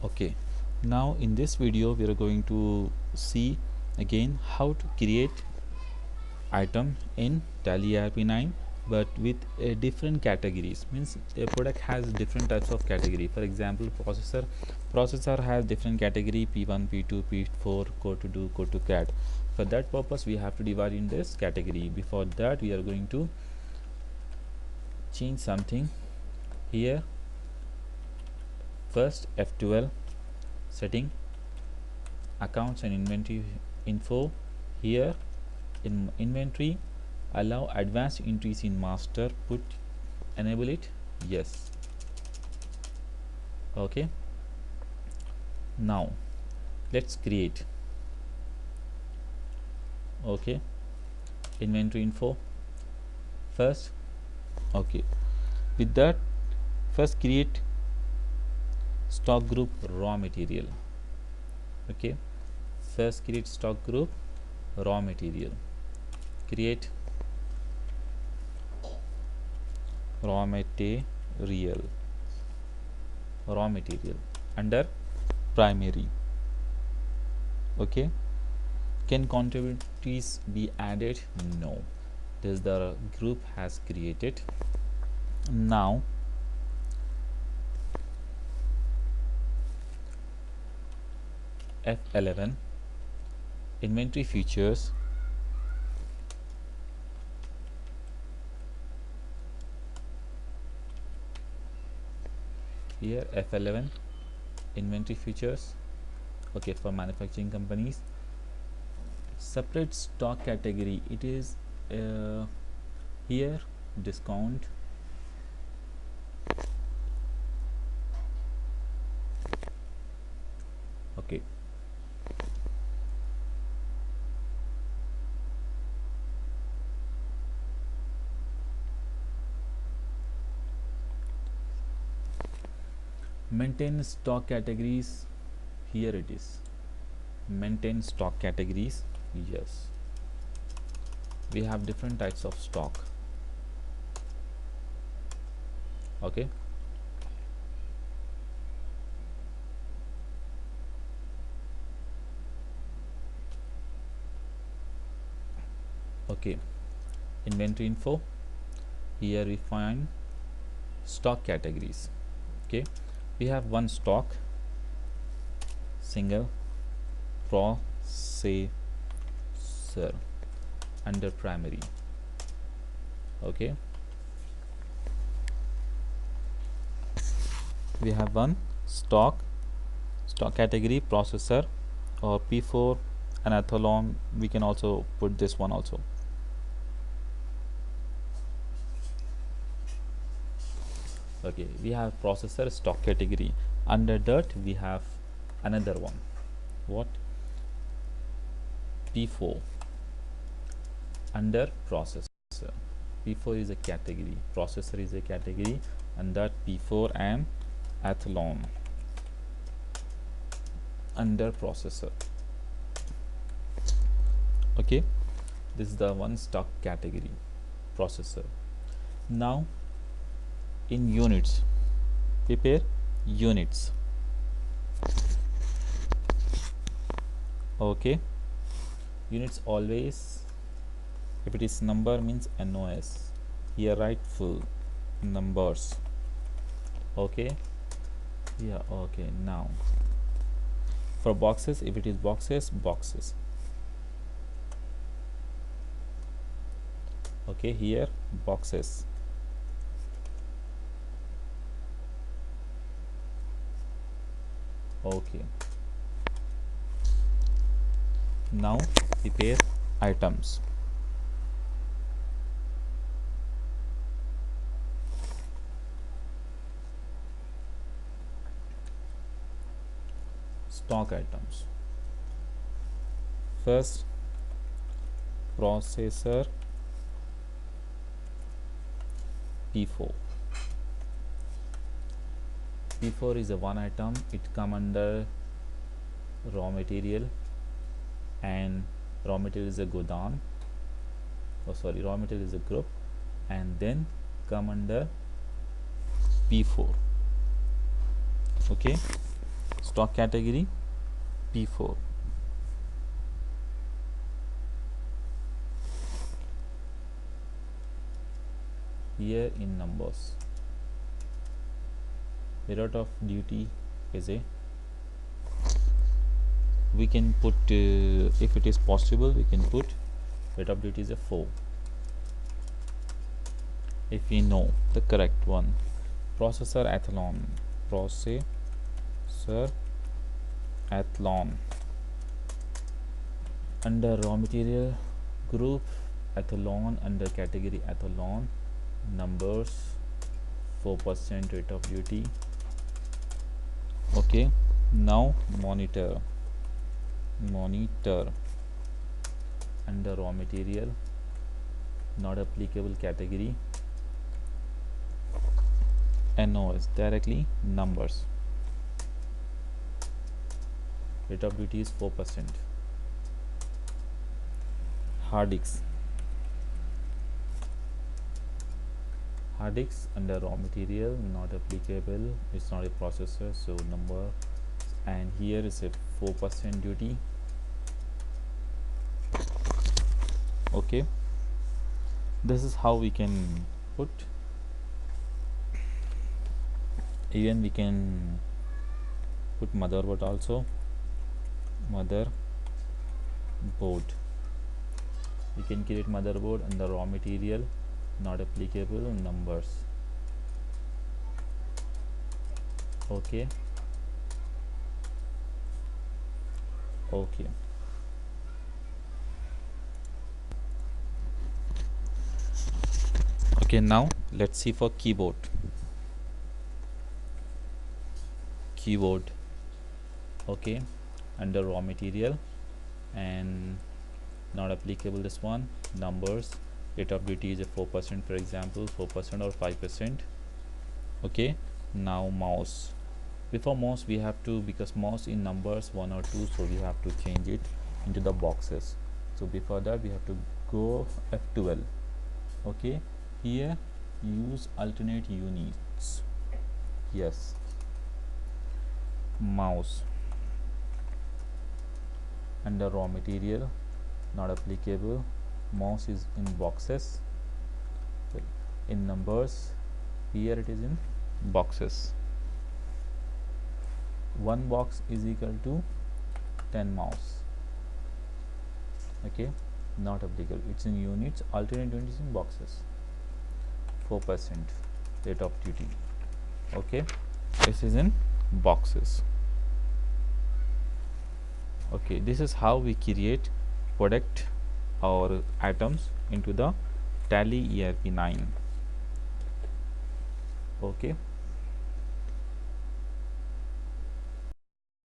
Okay, now in this video we are going to see again how to create item in Tally ERP9, but with different categories. Means a product has different types of category. For example, processor has different category: P1, P2, P4, code to do, code to cat. For that purpose we have to divide in this category. Before that we are going to change something here. First, F12 setting, accounts and inventory info. Here in inventory, allow advanced entries in master, put enable it, yes. Okay, now let's create. Okay, inventory info first. Okay, with that, first create stock group raw material. Okay, first create stock group raw material. Create raw material under primary. Okay, can quantities be added? No, this the group has created. Now F11 inventory features. Here F11 inventory features. Okay, for manufacturing companies, separate stock category. It is here discount. Okay, maintain stock categories. Here it is, maintain stock categories. Yes, we have different types of stock. Okay, okay, inventory info. Here we find stock categories. Okay, we have one stock, single processor under primary. Okay, we have one stock category processor or P4 and athlon. We can also put this one also. Okay, we have processor stock category. Under that we have another one. What? P4 under processor. P4 is a category, processor is a category, and that P4 and athlon under processor. Okay, this is the one stock category, processor. Now in units, prepare units. Okay, units always, if it is number means NOS. Here write full numbers. Okay, yeah. Okay, now for boxes, if it is boxes, boxes. Okay, here boxes. Okay, now prepare items. Stock items. First, processor P4. P4 is a one item. It come under raw material, and raw material is a godown. Oh, sorry, raw material is a group, and then come under P4. Okay, stock category P4. Here in numbers, the rate of duty is a, we can put if it is possible we can put rate of duty is a 4 if we know the correct one. Processor athlon, processor athlon, under raw material group athlon, under category athlon, numbers 4% rate of duty. Okay, now monitor under raw material, not applicable category, NOS, directly numbers, rate of duty is 4%. Hard disks under raw material, not applicable, it's not a processor, so number, and here is a 4% duty. Okay, this is how we can put. Even we can put motherboard also, motherboard, we can create motherboard under raw material, not applicable, numbers. Okay, okay, okay, now let's see for keyboard. Okay, under raw material and not applicable, this one, numbers, rate of duty is a 4%, for example 4% or 5%. Okay, now mouse, before mouse we have to, because mouse in numbers 1 or 2, so we have to change it into the boxes. So before that we have to go F12. Okay, here use alternate units. Yes, mouse under raw material, not applicable, mouse is in boxes, in numbers, here it is in boxes. 1 box is equal to 10 mouse. Okay, not applicable, it's in units, alternate units in boxes, 4% rate of duty. Okay, this is in boxes. Okay, this is how we create product or items into the Tally ERP 9. Okay.